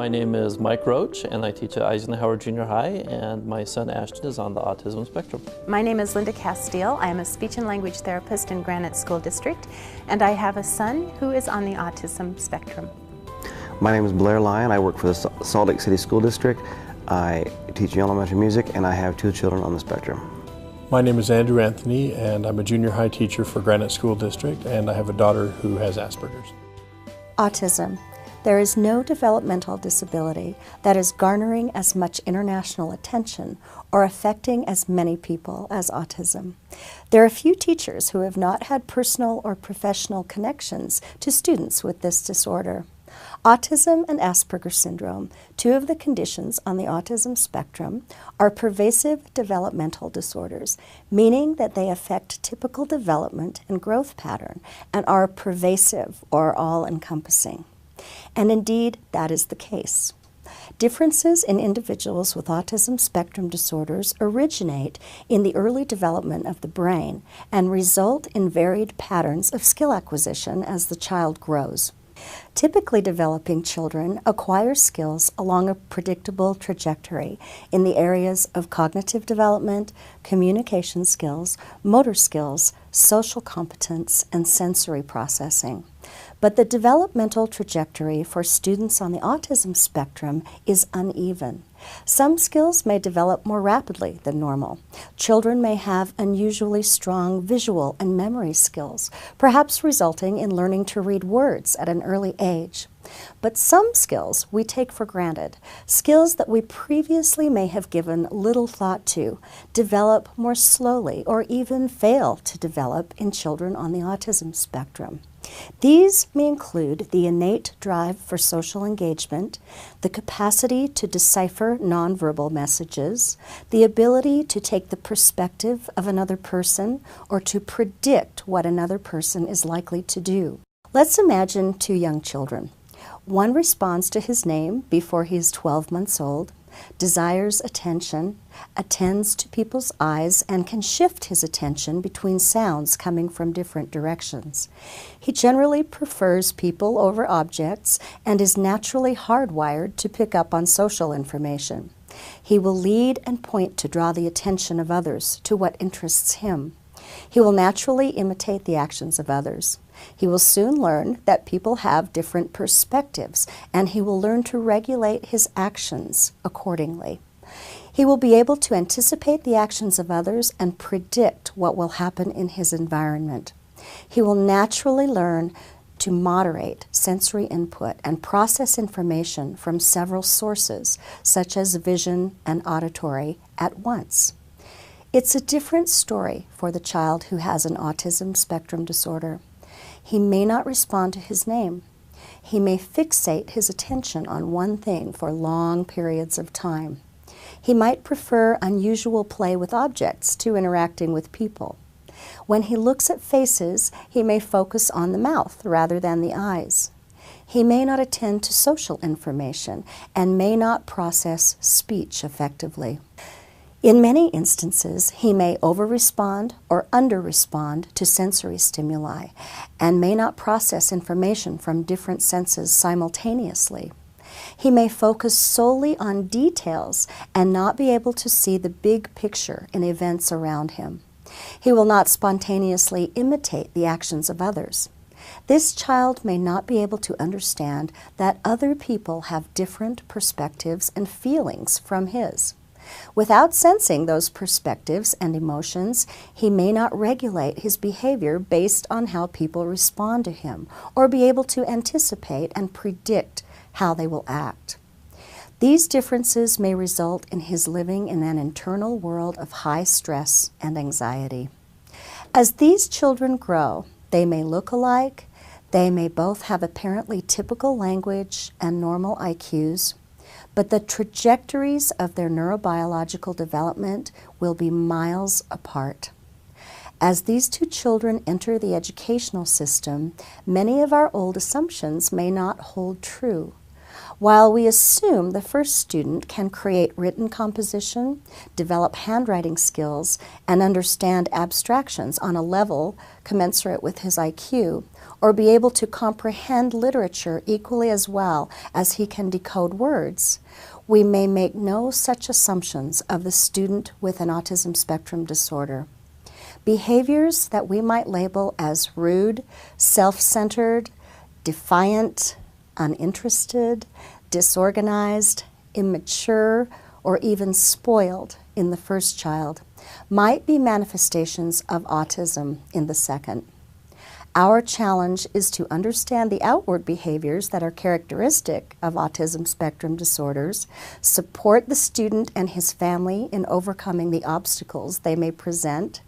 My name is Mike Roach, and I teach at Eisenhower Junior High, and my son Ashton is on the autism spectrum. My name is Linda Castile. I am a speech and language therapist in Granite School District, and I have a son who is on the autism spectrum. My name is Blair Lyon. I work for the Salt Lake City School District. I teach elementary music, and I have 2 children on the spectrum. My name is Andrew Anthony, and I'm a junior high teacher for Granite School District, and I have a daughter who has Asperger's. Autism. There is no developmental disability that is garnering as much international attention or affecting as many people as autism. There are few teachers who have not had personal or professional connections to students with this disorder. Autism and Asperger syndrome, 2 of the conditions on the autism spectrum, are pervasive developmental disorders, meaning that they affect typical development and growth pattern and are pervasive or all-encompassing. And indeed, that is the case. Differences in individuals with autism spectrum disorders originate in the early development of the brain and result in varied patterns of skill acquisition as the child grows. Typically developing children acquire skills along a predictable trajectory in the areas of cognitive development, communication skills, motor skills, social competence, and sensory processing. But the developmental trajectory for students on the autism spectrum is uneven. Some skills may develop more rapidly than normal. Children may have unusually strong visual and memory skills, perhaps resulting in learning to read words at an early age. But some skills we take for granted, skills that we previously may have given little thought to, develop more slowly or even fail to develop in children on the autism spectrum. These may include the innate drive for social engagement, the capacity to decipher nonverbal messages, the ability to take the perspective of another person or to predict what another person is likely to do. Let's imagine 2 young children. One responds to his name before he is 12 months old, desires attention, attends to people's eyes, and can shift his attention between sounds coming from different directions. He generally prefers people over objects and is naturally hardwired to pick up on social information. He will lead and point to draw the attention of others to what interests him. He will naturally imitate the actions of others. He will soon learn that people have different perspectives, and he will learn to regulate his actions accordingly. He will be able to anticipate the actions of others and predict what will happen in his environment. He will naturally learn to moderate sensory input and process information from several sources, such as vision and auditory, at once. It's a different story for the child who has an autism spectrum disorder. He may not respond to his name. He may fixate his attention on one thing for long periods of time. He might prefer unusual play with objects to interacting with people. When he looks at faces, he may focus on the mouth rather than the eyes. He may not attend to social information and may not process speech effectively. In many instances, he may over-respond or under-respond to sensory stimuli and may not process information from different senses simultaneously. He may focus solely on details and not be able to see the big picture in events around him. He will not spontaneously imitate the actions of others. This child may not be able to understand that other people have different perspectives and feelings from his. Without sensing those perspectives and emotions, he may not regulate his behavior based on how people respond to him or be able to anticipate and predict how they will act. These differences may result in his living in an internal world of high stress and anxiety. As these children grow, they may look alike, they may both have apparently typical language and normal IQs, but the trajectories of their neurobiological development will be miles apart. As these 2 children enter the educational system, many of our old assumptions may not hold true. While we assume the first student can create written composition, develop handwriting skills, and understand abstractions on a level commensurate with his IQ, or be able to comprehend literature equally as well as he can decode words, we may make no such assumptions of the student with an autism spectrum disorder. Behaviors that we might label as rude, self-centered, defiant, uninterested, disorganized, immature, or even spoiled in the first child might be manifestations of autism in the second. Our challenge is to understand the outward behaviors that are characteristic of autism spectrum disorders, support the student and his family in overcoming the obstacles they may present,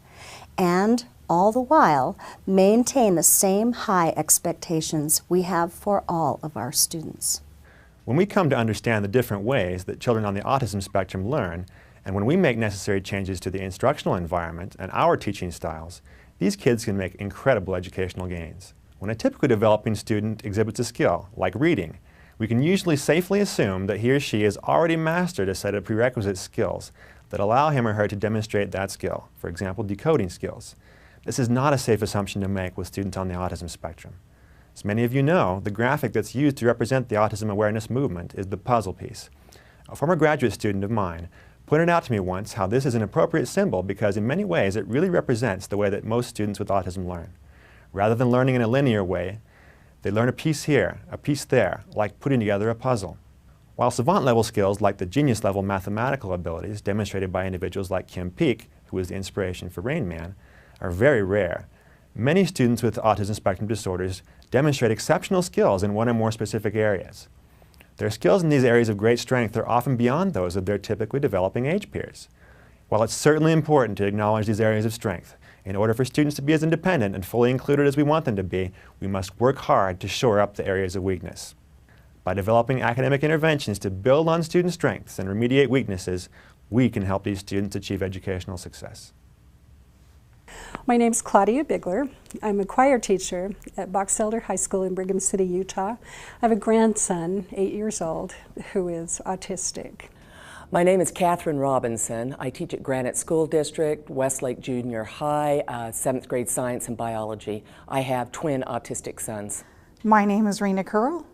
and all the while maintain the same high expectations we have for all of our students. When we come to understand the different ways that children on the autism spectrum learn, and when we make necessary changes to the instructional environment and our teaching styles, these kids can make incredible educational gains. When a typically developing student exhibits a skill, like reading, we can usually safely assume that he or she has already mastered a set of prerequisite skills that allow him or her to demonstrate that skill, for example, decoding skills. This is not a safe assumption to make with students on the autism spectrum. As many of you know, the graphic that's used to represent the autism awareness movement is the puzzle piece. A former graduate student of mine pointed out to me once how this is an appropriate symbol because in many ways it really represents the way that most students with autism learn. Rather than learning in a linear way, they learn a piece here, a piece there, like putting together a puzzle. While savant-level skills like the genius-level mathematical abilities demonstrated by individuals like Kim Peek, who was the inspiration for Rain Man, are very rare, many students with autism spectrum disorders demonstrate exceptional skills in one or more specific areas. Their skills in these areas of great strength are often beyond those of their typically developing age peers. While it's certainly important to acknowledge these areas of strength, in order for students to be as independent and fully included as we want them to be, we must work hard to shore up the areas of weakness. By developing academic interventions to build on student strengths and remediate weaknesses, we can help these students achieve educational success. My name is Claudia Bigler. I'm a choir teacher at Box Elder High School in Brigham City, Utah. I have a grandson, 8 years old, who is autistic. My name is Catherine Robinson. I teach at Granite School District, Westlake Junior High, 7th grade science and biology. I have twin autistic sons. My name is Rena Curl.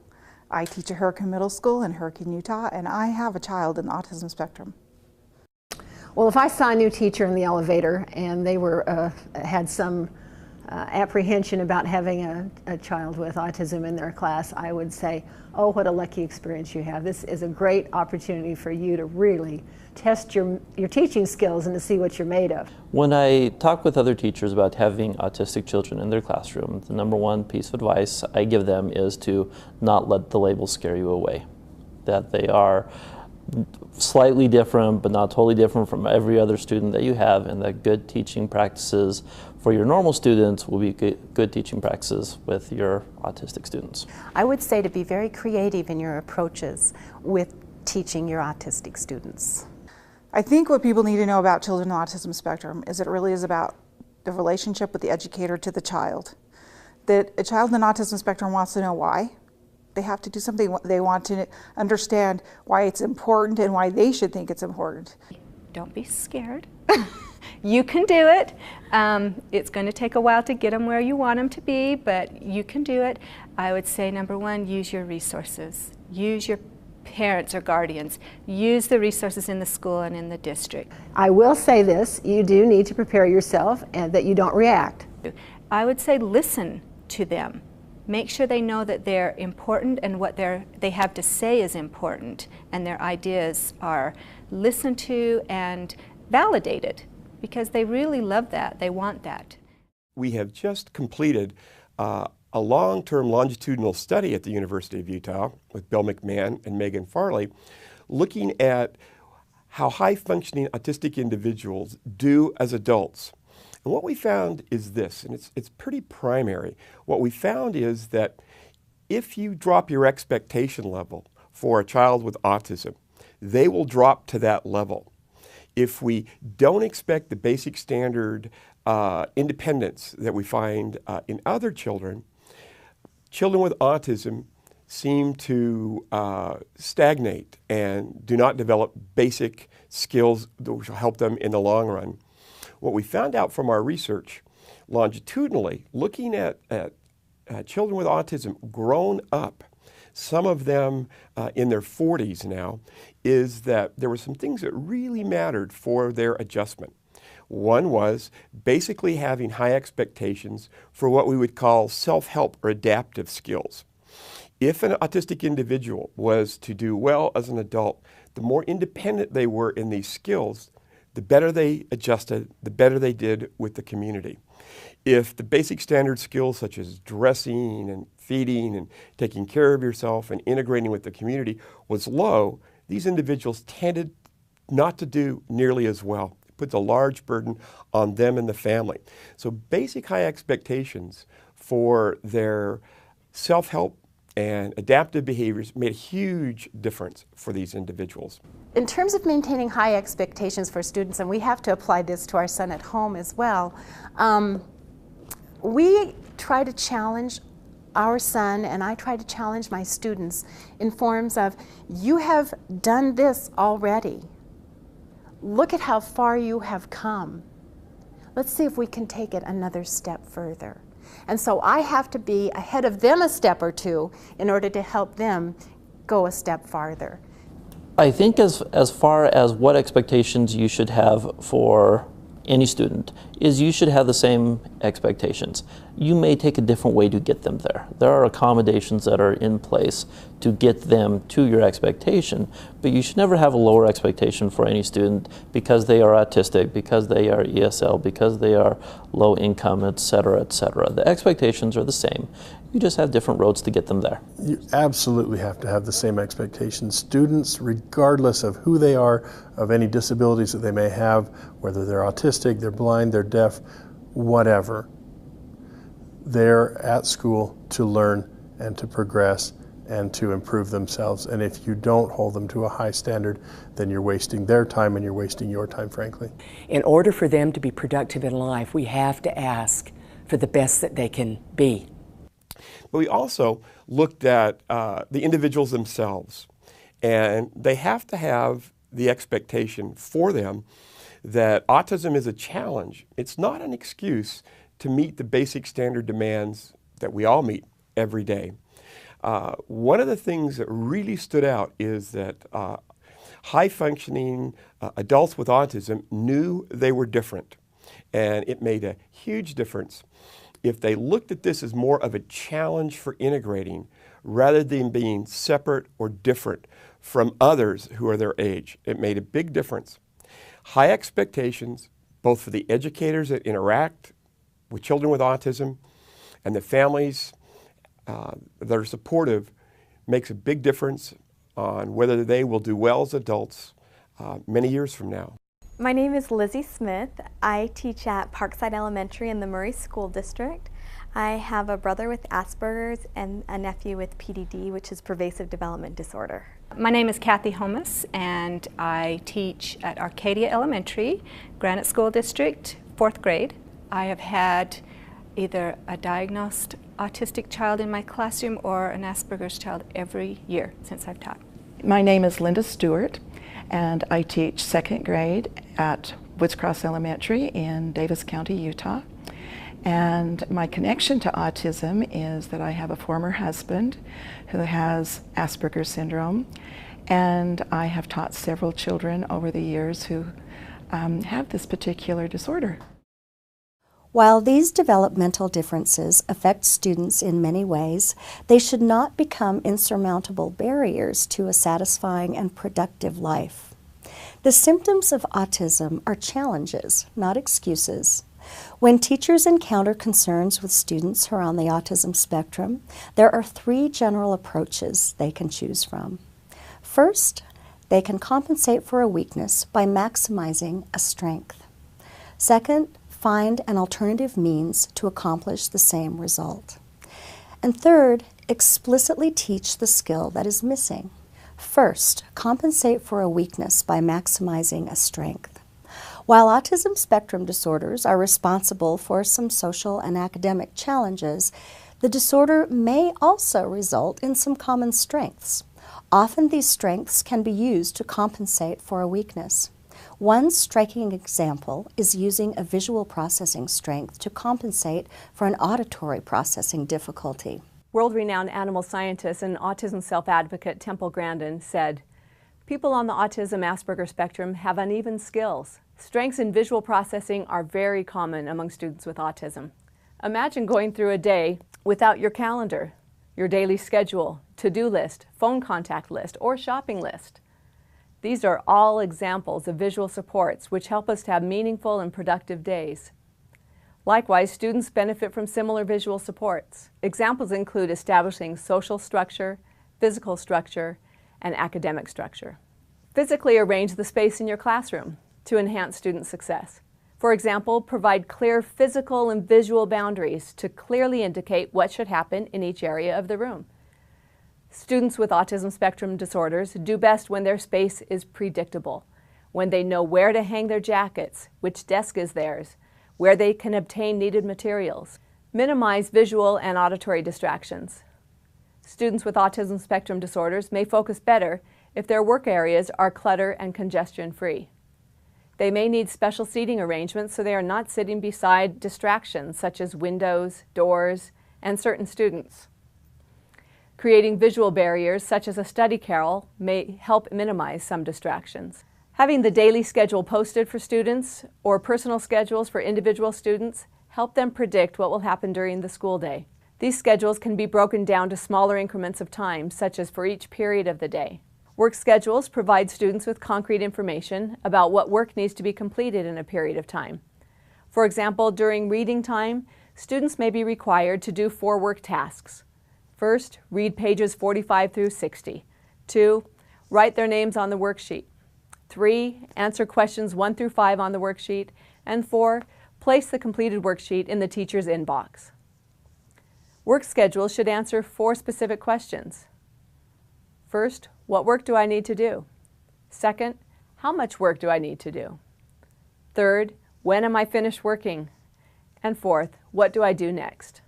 I teach at Hurricane Middle School in Hurricane, Utah, and I have a child in the autism spectrum. Well, if I saw a new teacher in the elevator and they had some apprehension about having a child with autism in their class, I would say, oh, what a lucky experience you have. This is a great opportunity for you to really test your teaching skills and to see what you're made of. When I talk with other teachers about having autistic children in their classroom, the number one piece of advice I give them is to not let the labels scare you away. That they are slightly different, but not totally different from every other student that you have, and that good teaching practices for your normal students will be good teaching practices with your autistic students. I would say to be very creative in your approaches with teaching your autistic students. I think what people need to know about children on the autism spectrum is it really is about the relationship with the educator to the child. That a child on the autism spectrum wants to know why. They have to do something, they want to understand why it's important and why they should think it's important. Don't be scared. You can do it. It's going to take a while to get them where you want them to be, but you can do it. I would say, number one, use your resources. Use your parents or guardians. Use the resources in the school and in the district. I will say this, you do need to prepare yourself and that you don't react. I would say listen to them. Make sure they know that they're important and what they have to say is important, and their ideas are listened to and validated, because they really love that, they want that. We have just completed a long-term longitudinal study at the University of Utah with Bill McMahon and Megan Farley, looking at how high-functioning autistic individuals do as adults. And what we found is this, and it's pretty primary. What we found is that if you drop your expectation level for a child with autism, they will drop to that level. If we don't expect the basic standard independence that we find in other children, children with autism seem to stagnate and do not develop basic skills that will help them in the long run. What we found out from our research longitudinally, looking at children with autism grown up, some of them in their 40s now, is that there were some things that really mattered for their adjustment. One was basically having high expectations for what we would call self-help or adaptive skills. If an autistic individual was to do well as an adult, the more independent they were in these skills, the better they adjusted, the better they did with the community. If the basic standard skills such as dressing and feeding and taking care of yourself and integrating with the community was low, these individuals tended not to do nearly as well. It puts a large burden on them and the family. So basic high expectations for their self-help and adaptive behaviors made a huge difference for these individuals. In terms of maintaining high expectations for students, and we have to apply this to our son at home as well, we try to challenge our son, and I try to challenge my students in forms of, you have done this already. Look at how far you have come. Let's see if we can take it another step further. And so I have to be ahead of them a step or two in order to help them go a step farther. I think as far as what expectations you should have for any student is you should have the same expectations. You may take a different way to get them there. There are accommodations that are in place to get them to your expectation, but you should never have a lower expectation for any student because they are autistic, because they are ESL, because they are low income, etc., etc. The expectations are the same. You just have different roads to get them there. You absolutely have to have the same expectations. Students, regardless of who they are, of any disabilities that they may have, whether they're autistic, they're blind, they're deaf, whatever, they're at school to learn and to progress and to improve themselves. And if you don't hold them to a high standard, then you're wasting their time and you're wasting your time, frankly. In order for them to be productive in life, we have to ask for the best that they can be. But we also looked at the individuals themselves, and they have to have the expectation for them that autism is a challenge. It's not an excuse to meet the basic standard demands that we all meet every day. One of the things that really stood out is that high-functioning adults with autism knew they were different, and it made a huge difference if they looked at this as more of a challenge for integrating rather than being separate or different from others who are their age. It made a big difference. High expectations, both for the educators that interact with children with autism and the families that are supportive, makes a big difference on whether they will do well as adults many years from now. My name is Lizzie Smith. I teach at Parkside Elementary in the Murray School District. I have a brother with Asperger's and a nephew with PDD, which is pervasive development disorder. My name is Kathy Homus, and I teach at Arcadia Elementary, Granite School District, 4th grade. I have had either a diagnosed autistic child in my classroom or an Asperger's child every year since I've taught. My name is Linda Stewart, and I teach 2nd grade at Woods Cross Elementary in Davis County, Utah. And my connection to autism is that I have a former husband who has Asperger's syndrome, and I have taught several children over the years who have this particular disorder. While these developmental differences affect students in many ways, they should not become insurmountable barriers to a satisfying and productive life. The symptoms of autism are challenges, not excuses. When teachers encounter concerns with students who are on the autism spectrum, there are 3 general approaches they can choose from. First, they can compensate for a weakness by maximizing a strength. Second, find an alternative means to accomplish the same result. And third, explicitly teach the skill that is missing. First, compensate for a weakness by maximizing a strength. While autism spectrum disorders are responsible for some social and academic challenges, The disorder may also result in some common strengths. Often these strengths can be used to compensate for a weakness. One striking example is using a visual processing strength to compensate for an auditory processing difficulty. World-renowned animal scientist and autism self-advocate Temple Grandin said, "People on the Autism Asperger spectrum have uneven skills. Strengths in visual processing are very common among students with autism. Imagine going through a day without your calendar, your daily schedule, to-do list, phone contact list, or shopping list. These are all examples of visual supports which help us to have meaningful and productive days. Likewise, students benefit from similar visual supports. Examples include establishing social structure, physical structure, and academic structure. Physically arrange the space in your classroom to enhance student success. For example, provide clear physical and visual boundaries to clearly indicate what should happen in each area of the room. Students with autism spectrum disorders do best when their space is predictable, when they know where to hang their jackets, which desk is theirs, where they can obtain needed materials. Minimize visual and auditory distractions. Students with autism spectrum disorders may focus better if their work areas are clutter and congestion-free. They may need special seating arrangements so they are not sitting beside distractions such as windows, doors, and certain students. Creating visual barriers such as a study carrel may help minimize some distractions. Having the daily schedule posted for students or personal schedules for individual students help them predict what will happen during the school day. These schedules can be broken down to smaller increments of time, such as for each period of the day. Work schedules provide students with concrete information about what work needs to be completed in a period of time. For example, during reading time, students may be required to do 4 work tasks. First, read pages 45 through 60. 2, write their names on the worksheet. 3, answer questions 1 through 5 on the worksheet. And 4, place the completed worksheet in the teacher's inbox. Work schedules should answer 4 specific questions. First, what work do I need to do? Second, how much work do I need to do? Third, when am I finished working? And fourth, what do I do next?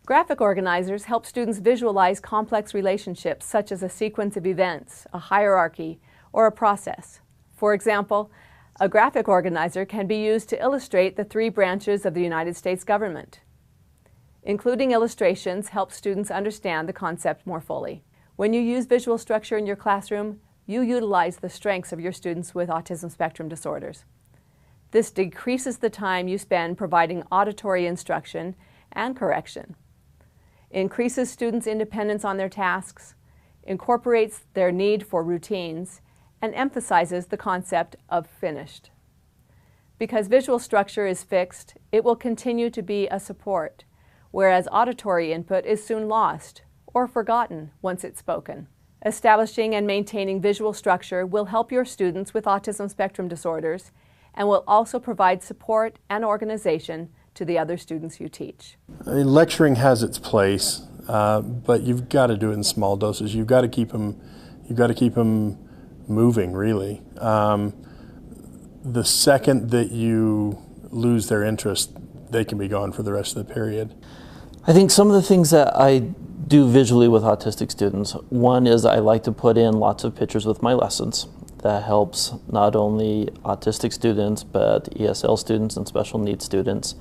Graphic organizers help students visualize complex relationships such as a sequence of events, a hierarchy, or a process. For example, a graphic organizer can be used to illustrate the 3 branches of the United States government. Including illustrations helps students understand the concept more fully. When you use visual structure in your classroom, you utilize the strengths of your students with autism spectrum disorders. This decreases the time you spend providing auditory instruction and correction, increases students' independence on their tasks, incorporates their need for routines, and emphasizes the concept of finished. Because visual structure is fixed, it will continue to be a support, whereas auditory input is soon lost or forgotten once it's spoken. Establishing and maintaining visual structure will help your students with autism spectrum disorders and will also provide support and organization to the other students you teach. Lecturing has its place, but you've got to do it in small doses. You've got to keep them moving, really. The second that you lose their interest, they can be gone for the rest of the period. I think some of the things that I do visually with autistic students, one is I like to put in lots of pictures with my lessons. That helps not only autistic students, but ESL students and special needs students.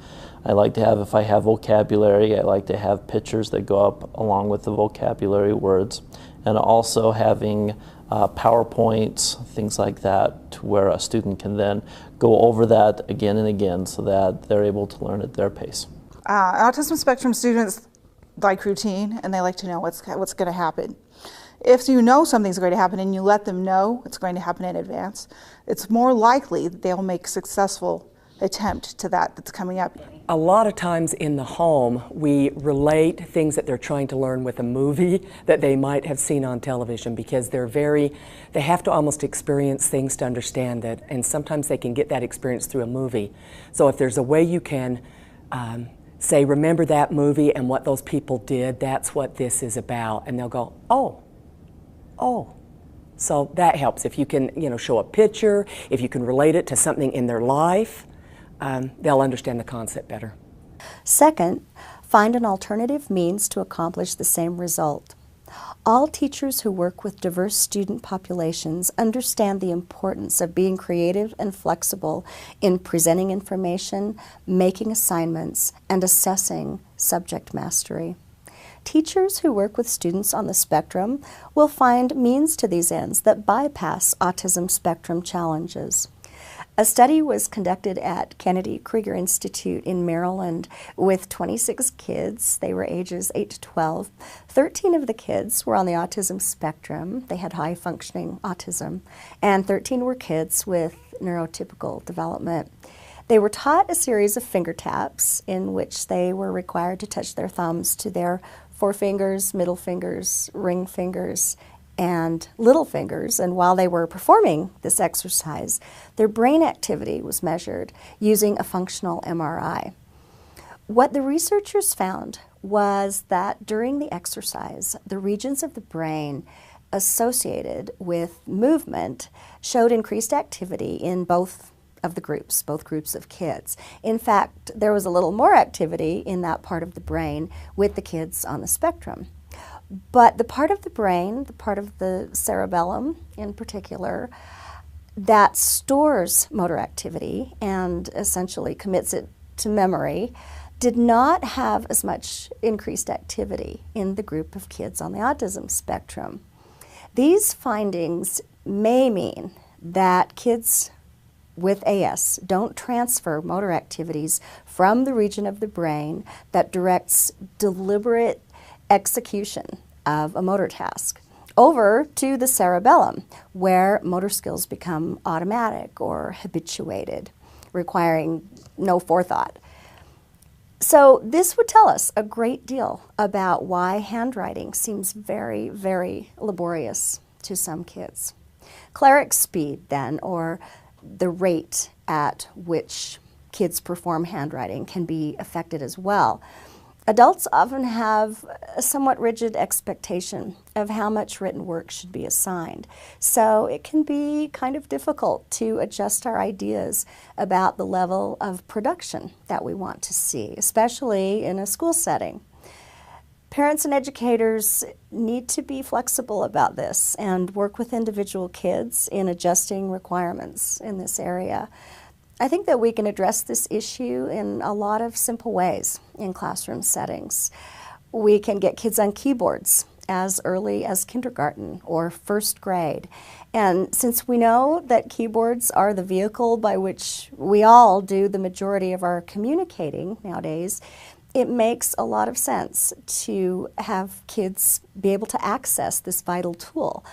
I like to have, if I have vocabulary, I like to have pictures that go up along with the vocabulary words. And also having PowerPoints, things like that, to where a student can then go over that again and again so that they're able to learn at their pace. Autism spectrum students like routine, and they like to know what's going to happen. If you know something's going to happen and you let them know it's going to happen in advance, it's more likely that they'll make a successful attempt to that's coming up. A lot of times in the home, we relate things that they're trying to learn with a movie that they might have seen on television, because they have to almost experience things to understand it, and sometimes they can get that experience through a movie. So if there's a way you can say, remember that movie and what those people did, that's what this is about, and they'll go, oh. So that helps. If you can, show a picture, if you can relate it to something in their life, they'll understand the concept better. Second, find an alternative means to accomplish the same result. All teachers who work with diverse student populations understand the importance of being creative and flexible in presenting information, making assignments, and assessing subject mastery. Teachers who work with students on the spectrum will find means to these ends that bypass autism spectrum challenges. A study was conducted at Kennedy Krieger Institute in Maryland with 26 kids. They were ages 8 to 12. 13 of the kids were on the autism spectrum. They had high-functioning autism, and 13 were kids with neurotypical development. They were taught a series of finger taps in which they were required to touch their thumbs to their forefingers, middle fingers, ring fingers, and little fingers, and while they were performing this exercise, their brain activity was measured using a functional MRI. What the researchers found was that during the exercise, the regions of the brain associated with movement showed increased activity in both groups of kids. In fact, there was a little more activity in that part of the brain with the kids on the spectrum. But the part of the brain, the part of the cerebellum in particular, that stores motor activity and essentially commits it to memory, did not have as much increased activity in the group of kids on the autism spectrum. These findings may mean that kids with AS don't transfer motor activities from the region of the brain that directs deliberate execution of a motor task over to the cerebellum, where motor skills become automatic or habituated, requiring no forethought. So this would tell us a great deal about why handwriting seems very, very laborious to some kids. Cleric speed, then, or the rate at which kids perform handwriting, can be affected as well. Adults often have a somewhat rigid expectation of how much written work should be assigned, so it can be kind of difficult to adjust our ideas about the level of production that we want to see, especially in a school setting. Parents and educators need to be flexible about this and work with individual kids in adjusting requirements in this area. I think that we can address this issue in a lot of simple ways in classroom settings. We can get kids on keyboards as early as kindergarten or first grade. And since we know that keyboards are the vehicle by which we all do the majority of our communicating nowadays, it makes a lot of sense to have kids be able to access this vital tool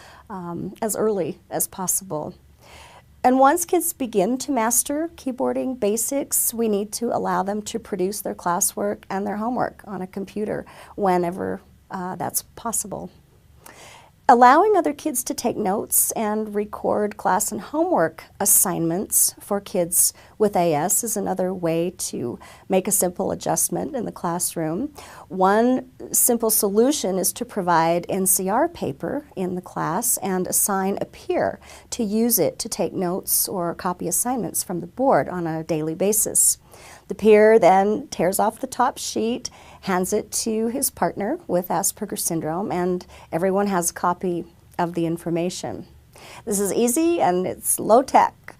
as early as possible. And once kids begin to master keyboarding basics, we need to allow them to produce their classwork and their homework on a computer whenever that's possible. Allowing other kids to take notes and record class and homework assignments for kids with AS is another way to make a simple adjustment in the classroom. One simple solution is to provide NCR paper in the class and assign a peer to use it to take notes or copy assignments from the board on a daily basis. The peer then tears off the top sheet, hands it to his partner with Asperger syndrome, and everyone has a copy of the information. This is easy and it's low tech.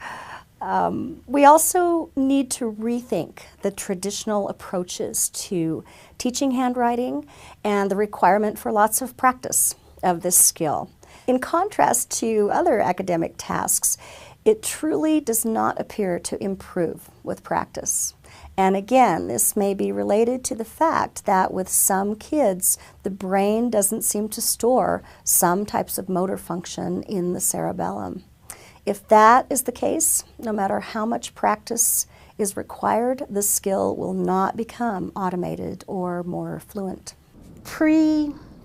We also need to rethink the traditional approaches to teaching handwriting and the requirement for lots of practice of this skill. In contrast to other academic tasks, it truly does not appear to improve with practice. And again, this may be related to the fact that with some kids, the brain doesn't seem to store some types of motor function in the cerebellum. If that is the case, no matter how much practice is required, the skill will not become automated or more fluent.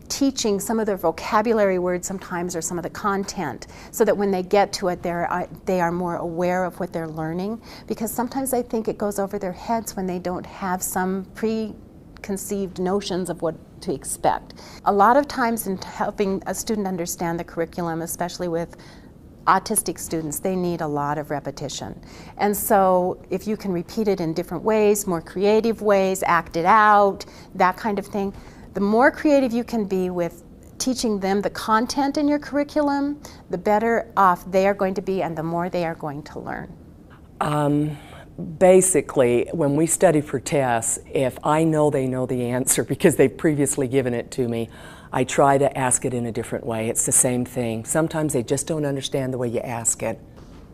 Teaching some of the vocabulary words sometimes or some of the content so that when they get to it they are more aware of what they're learning, because sometimes I think it goes over their heads when they don't have some preconceived notions of what to expect. A lot of times in helping a student understand the curriculum, especially with autistic students, they need a lot of repetition. And so if you can repeat it in different ways, more creative ways, act it out, that kind of thing, the more creative you can be with teaching them the content in your curriculum, the better off they are going to be and the more they are going to learn. Basically, when we study for tests, if I know they know the answer because they've previously given it to me, I try to ask it in a different way. It's the same thing. Sometimes they just don't understand the way you ask it.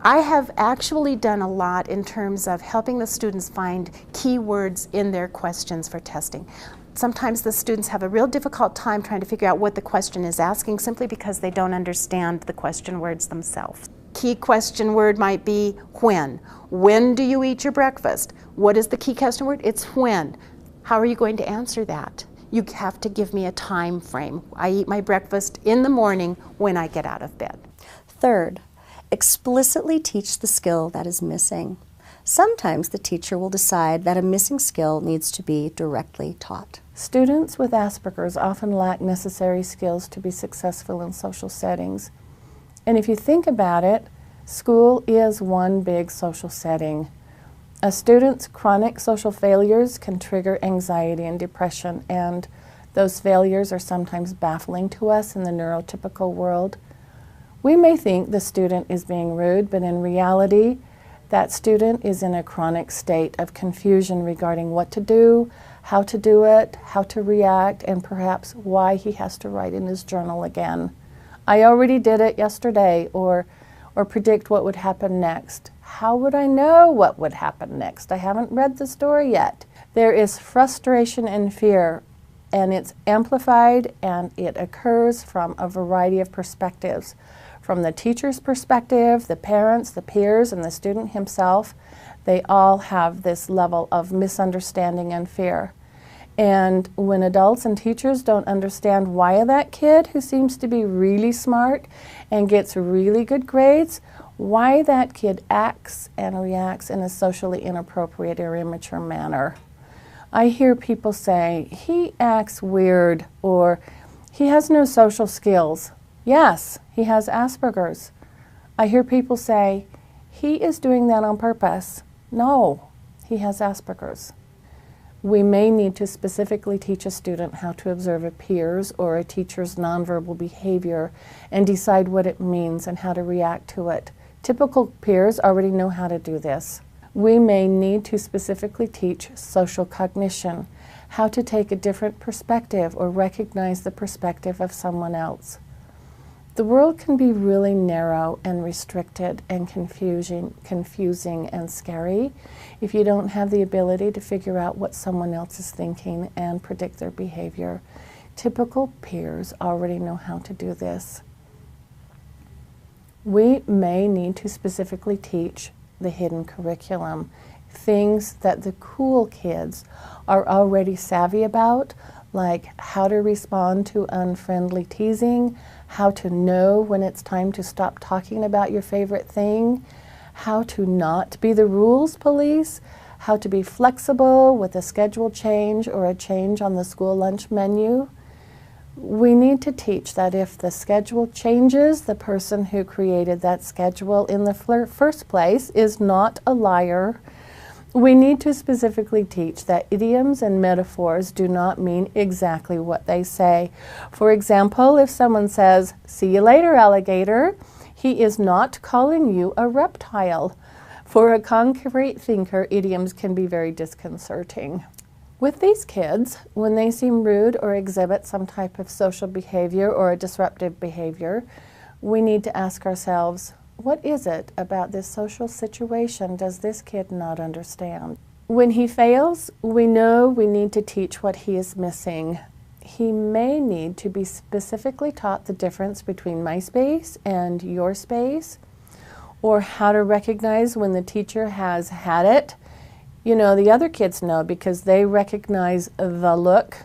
I have actually done a lot in terms of helping the students find keywords in their questions for testing. Sometimes the students have a real difficult time trying to figure out what the question is asking simply because they don't understand the question words themselves. Key question word might be when. When do you eat your breakfast? What is the key question word? It's when. How are you going to answer that? You have to give me a time frame. I eat my breakfast in the morning when I get out of bed. Third, explicitly teach the skill that is missing. Sometimes the teacher will decide that a missing skill needs to be directly taught. Students with Asperger's often lack necessary skills to be successful in social settings. And if you think about it, school is one big social setting. A student's chronic social failures can trigger anxiety and depression, and those failures are sometimes baffling to us in the neurotypical world. We may think the student is being rude, but in reality, that student is in a chronic state of confusion regarding what to do, how to do it, how to react, and perhaps why he has to write in his journal again. I already did it yesterday, or predict what would happen next. How would I know what would happen next? I haven't read the story yet. There is frustration and fear, and it's amplified and it occurs from a variety of perspectives. From the teacher's perspective, the parents, the peers, and the student himself, they all have this level of misunderstanding and fear. And when adults and teachers don't understand why that kid who seems to be really smart and gets really good grades, why that kid acts and reacts in a socially inappropriate or immature manner. I hear people say, he acts weird, or he has no social skills. Yes, he has Asperger's. I hear people say, he is doing that on purpose. No, he has Asperger's. We may need to specifically teach a student how to observe a peer's or a teacher's nonverbal behavior and decide what it means and how to react to it. Typical peers already know how to do this. We may need to specifically teach social cognition, how to take a different perspective or recognize the perspective of someone else. The world can be really narrow and restricted and confusing and scary if you don't have the ability to figure out what someone else is thinking and predict their behavior. Typical peers already know how to do this. We may need to specifically teach the hidden curriculum, things that the cool kids are already savvy about, like how to respond to unfriendly teasing, how to know when it's time to stop talking about your favorite thing, how to not be the rules police, how to be flexible with a schedule change or a change on the school lunch menu. We need to teach that if the schedule changes, the person who created that schedule in the first place is not a liar. We need to specifically teach that idioms and metaphors do not mean exactly what they say. For example, if someone says, "See you later, alligator," he is not calling you a reptile. For a concrete thinker, idioms can be very disconcerting. With these kids, when they seem rude or exhibit some type of social behavior or a disruptive behavior, we need to ask ourselves, what is it about this social situation does this kid not understand? When he fails, we know we need to teach what he is missing. He may need to be specifically taught the difference between my space and your space, or how to recognize when the teacher has had it. You know, the other kids know because they recognize the look.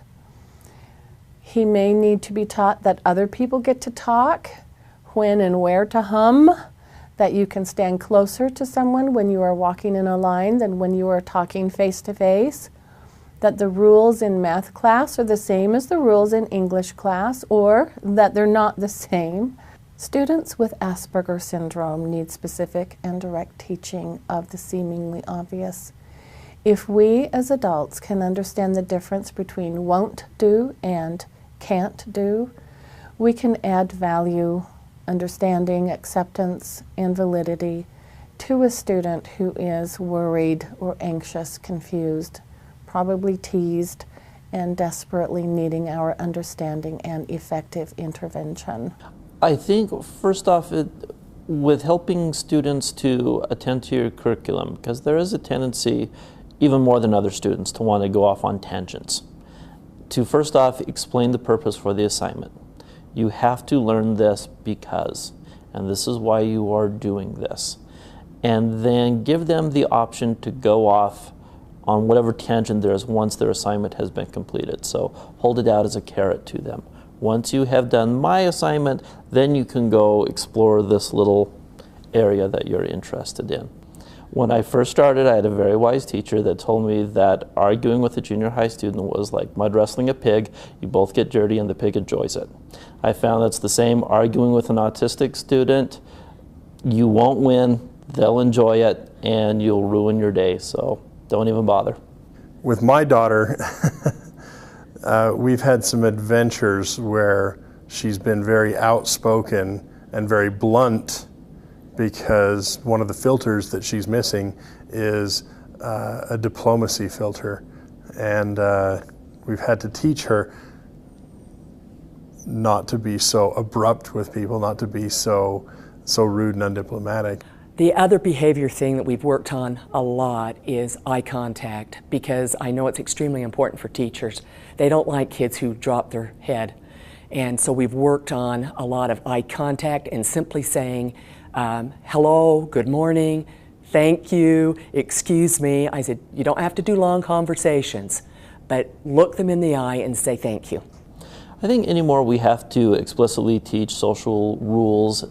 He may need to be taught that other people get to talk, when and where to hum, that you can stand closer to someone when you are walking in a line than when you are talking face to face, that the rules in math class are the same as the rules in English class, or that they're not the same. Students with Asperger syndrome need specific and direct teaching of the seemingly obvious. If we as adults can understand the difference between won't do and can't do, we can add value, understanding, acceptance, and validity to a student who is worried or anxious, confused, probably teased, and desperately needing our understanding and effective intervention. I think, first off, with helping students to attend to your curriculum, because there is a tendency, even more than other students, to want to go off on tangents. To first off, explain the purpose for the assignment. You have to learn this because, and this is why you are doing this. And then give them the option to go off on whatever tangent there is once their assignment has been completed. So hold it out as a carrot to them. Once you have done my assignment, then you can go explore this little area that you're interested in. When I first started, I had a very wise teacher that told me that arguing with a junior high student was like mud wrestling a pig. You both get dirty and the pig enjoys it. I found that's the same arguing with an autistic student. You won't win, they'll enjoy it, and you'll ruin your day, so don't even bother. With my daughter, we've had some adventures where she's been very outspoken and very blunt because one of the filters that she's missing is a diplomacy filter. And we've had to teach her not to be so abrupt with people, not to be so rude and undiplomatic. The other behavior thing that we've worked on a lot is eye contact, because I know it's extremely important for teachers. They don't like kids who drop their head. And so we've worked on a lot of eye contact and simply saying, hello, good morning, thank you, excuse me. I said, you don't have to do long conversations, but look them in the eye and say thank you. I think anymore we have to explicitly teach social rules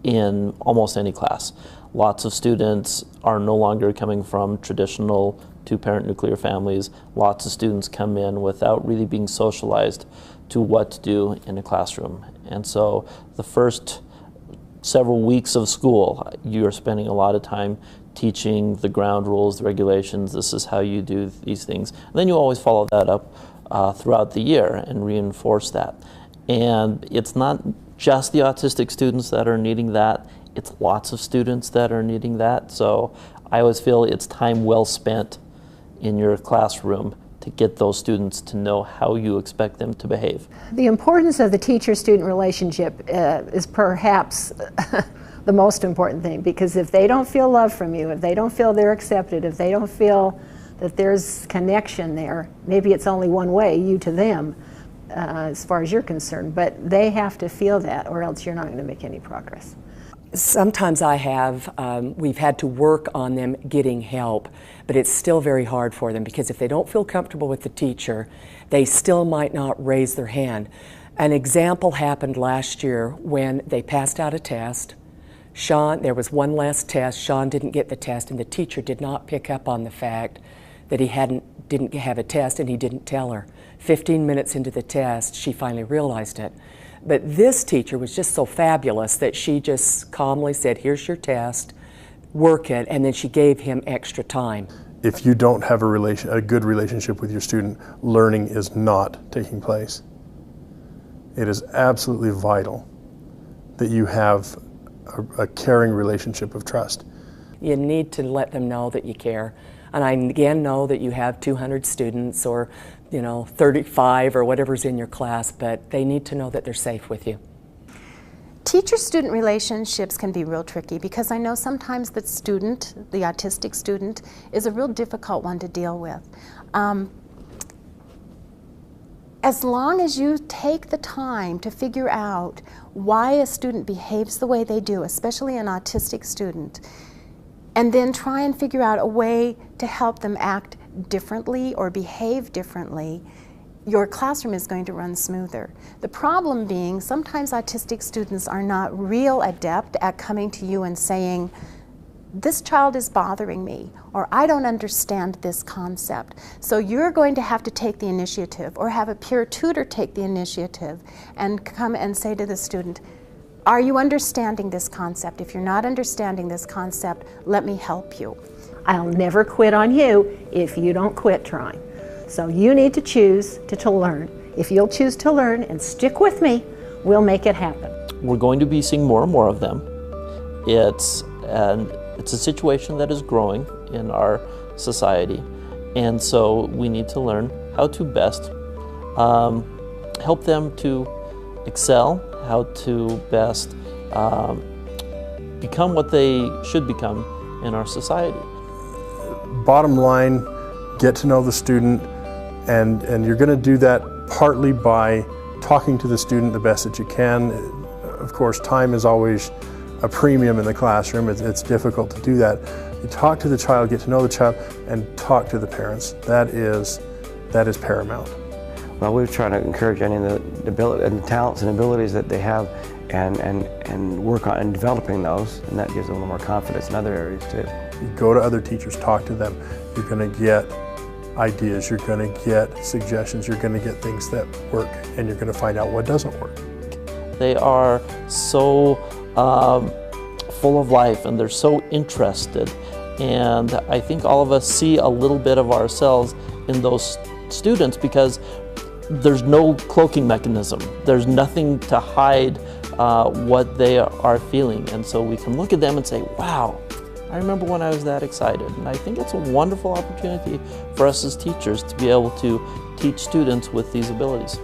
in almost any class. Lots of students are no longer coming from traditional two-parent nuclear families. Lots of students come in without really being socialized to what to do in a classroom. And so the first several weeks of school, you're spending a lot of time teaching the ground rules, the regulations, this is how you do these things. And then you always follow that up throughout the year and reinforce that. And it's not just the autistic students that are needing that, it's lots of students that are needing that. So I always feel it's time well spent in your classroom to get those students to know how you expect them to behave. The importance of the teacher-student relationship is perhaps the most important thing, because if they don't feel love from you, if they don't feel they're accepted, if they don't feel that there's connection there, maybe it's only one way, you to them, as far as you're concerned, but they have to feel that or else you're not going to make any progress. Sometimes we've had to work on them getting help, but it's still very hard for them because if they don't feel comfortable with the teacher, they still might not raise their hand. An example happened last year when they passed out a test. There was one last test, Sean didn't get the test, and the teacher did not pick up on the fact that he didn't have a test and he didn't tell her. 15 minutes into the test, she finally realized it. But this teacher was just so fabulous that she just calmly said, here's your test, work it, and then she gave him extra time. If you don't have a good relationship with your student, learning is not taking place. It is absolutely vital that you have a caring relationship of trust. You need to let them know that you care. And I again know that you have 200 students or 35 or whatever's in your class, but they need to know that they're safe with you. Teacher-student relationships can be real tricky because I know sometimes the student, the autistic student, is a real difficult one to deal with. As long as you take the time to figure out why a student behaves the way they do, especially an autistic student, and then try and figure out a way to help them act differently or behave differently, your classroom is going to run smoother. The problem being, sometimes autistic students are not real adept at coming to you and saying, this child is bothering me, or I don't understand this concept. So you're going to have to take the initiative, or have a peer tutor take the initiative and come and say to the student, Are you understanding this concept? If you're not understanding this concept, let me help you. I'll never quit on you if you don't quit trying. So you need to choose to learn. If you'll choose to learn and stick with me, we'll make it happen. We're going to be seeing more and more of them. It's a situation that is growing in our society, and so we need to learn how to best help them to excel, how to best become what they should become in our society. Bottom line, get to know the student, and you're going to do that partly by talking to the student the best that you can. Of course, time is always a premium in the classroom. It's difficult to do that. You talk to the child, get to know the child, and talk to the parents. That is paramount. Well, we've tried to encourage any of the talents and abilities that they have, and work on developing those, and that gives them a little more confidence in other areas too. You go to other teachers, talk to them. You're going to get ideas, you're going to get suggestions, you're going to get things that work, and you're going to find out what doesn't work. They are so full of life, and they're so interested, and I think all of us see a little bit of ourselves in those students because there's no cloaking mechanism. There's nothing to hide what they are feeling, and so we can look at them and say, wow, I remember when I was that excited. And I think it's a wonderful opportunity for us as teachers to be able to teach students with these abilities.